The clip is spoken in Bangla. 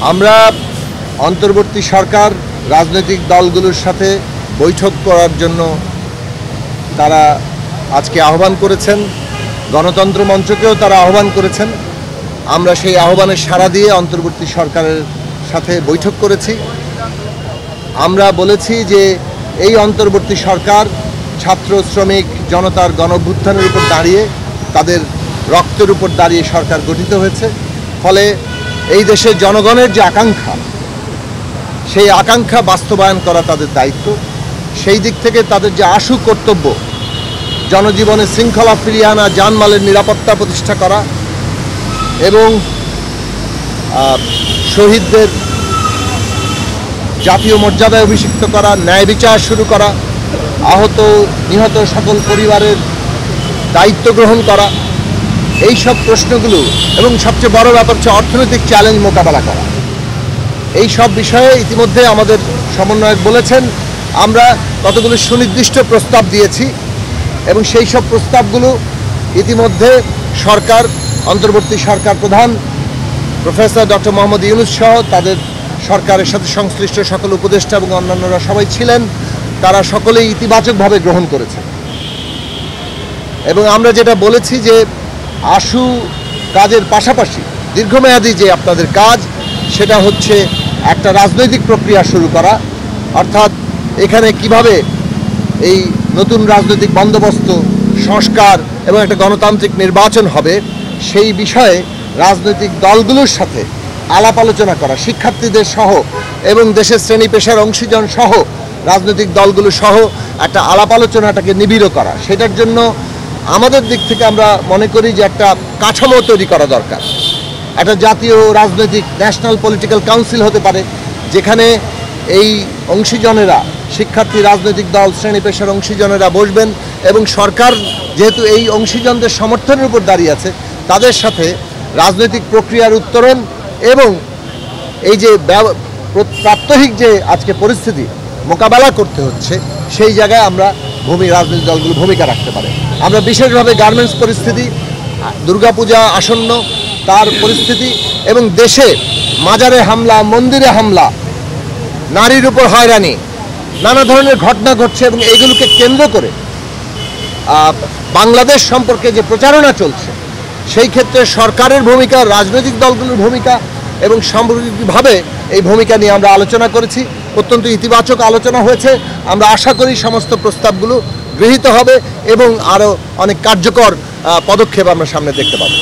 আমরা অন্তর্বর্তী সরকার রাজনৈতিক দলগুলোর সাথে বৈঠক করার জন্য তারা আজকে আহ্বান করেছেন, গণতন্ত্র মঞ্চকেও তারা আহ্বান করেছেন। আমরা সেই আহ্বানের সাড়া দিয়ে অন্তর্বর্তী সরকারের সাথে বৈঠক করেছি। আমরা বলেছি যে এই অন্তর্বর্তী সরকার ছাত্র শ্রমিক জনতার গণঅভ্যুত্থানের উপর দাঁড়িয়ে, তাদের রক্তের উপর দাঁড়িয়ে সরকার গঠিত হয়েছে। ফলে এই দেশের জনগণের যে আকাঙ্ক্ষা, সেই আকাঙ্ক্ষা বাস্তবায়ন করা তাদের দায়িত্ব। সেই দিক থেকে তাদের যে আশু কর্তব্য, জনজীবনে শৃঙ্খলা ফিরিয়ে আনা, জানমালের নিরাপত্তা প্রতিষ্ঠা করা এবং শহীদদের জাতীয় মর্যাদায় অভিষিক্ত করা, ন্যায় বিচার শুরু করা, আহত নিহত সকল পরিবারের দায়িত্ব গ্রহণ করা, এই সব প্রশ্নগুলো এবং সবচেয়ে বড় ব্যাপার হচ্ছে অর্থনৈতিক চ্যালেঞ্জ মোকাবেলা করা। এই সব বিষয়ে ইতিমধ্যে আমাদের সমন্বয়ক বলেছেন, আমরা কতগুলো সুনির্দিষ্ট প্রস্তাব দিয়েছি এবং সেই সব প্রস্তাবগুলো ইতিমধ্যে সরকার, অন্তর্বর্তী সরকার প্রধান প্রফেসর ডক্টর মোহাম্মদ ইউনূস সহ তাদের সরকারের সাথে সংশ্লিষ্ট সকল উপদেষ্টা এবং অন্যান্যরা সবাই ছিলেন, তারা সকলেই ইতিবাচকভাবে গ্রহণ করেছেন। এবং আমরা যেটা বলেছি যে আশু কাজের পাশাপাশি দীর্ঘমেয়াদী যে আপনাদের কাজ, সেটা হচ্ছে একটা রাজনৈতিক প্রক্রিয়া শুরু করা, অর্থাৎ এখানে কিভাবে এই নতুন রাজনৈতিক বন্দোবস্ত, সংস্কার এবং একটা গণতান্ত্রিক নির্বাচন হবে, সেই বিষয়ে রাজনৈতিক দলগুলোর সাথে আলাপ আলোচনা করা, শিক্ষার্থীদের সহ এবং দেশের শ্রেণী পেশার অংশীজন সহ রাজনৈতিক দলগুলো সহ একটা আলাপ আলোচনাটাকে নিবিড় করা। সেটার জন্য আমাদের দিক থেকে আমরা মনে করি যে একটা কাঠামো তৈরি করা দরকার। একটা জাতীয় রাজনৈতিক ন্যাশনাল পলিটিক্যাল কাউন্সিল হতে পারে, যেখানে এই অংশীজনেরা, শিক্ষার্থী, রাজনৈতিক দল, শ্রেণী পেশার অংশীজনেরা বসবেন এবং সরকার যেহেতু এই অংশীজনদের সমর্থনের উপর দাঁড়িয়ে আছে, তাদের সাথে রাজনৈতিক প্রক্রিয়ার উত্তরণ এবং এই যে প্রাত্যহিক যে আজকে পরিস্থিতি মোকাবেলা করতে হচ্ছে, সেই জায়গায় আমরা রাজনৈতিক দলগুলো ভূমিকা রাখতে পারে। আমরা বিশেষভাবে গার্মেন্টস পরিস্থিতি, দুর্গাপূজা আসন্ন তার পরিস্থিতি এবং দেশে মাজারে হামলা, মন্দিরে হামলা, নারীর উপর হয়রানি, নানা ধরনের ঘটনা ঘটছে এবং এইগুলোকে কেন্দ্র করে বাংলাদেশ সম্পর্কে যে প্রচারণা চলছে, সেই ক্ষেত্রে সরকারের ভূমিকা, রাজনৈতিক দলগুলোর ভূমিকা এবং সামগ্রিকভাবে এই ভূমিকা নিয়ে আমরা আলোচনা করেছি। অত্যন্ত ইতিবাচক আলোচনা হয়েছে। আমরা আশা করি সমস্ত প্রস্তাবগুলো গৃহীত হবে এবং আরও অনেক কার্যকর পদক্ষেপ আমরা সামনে দেখতে পাবো।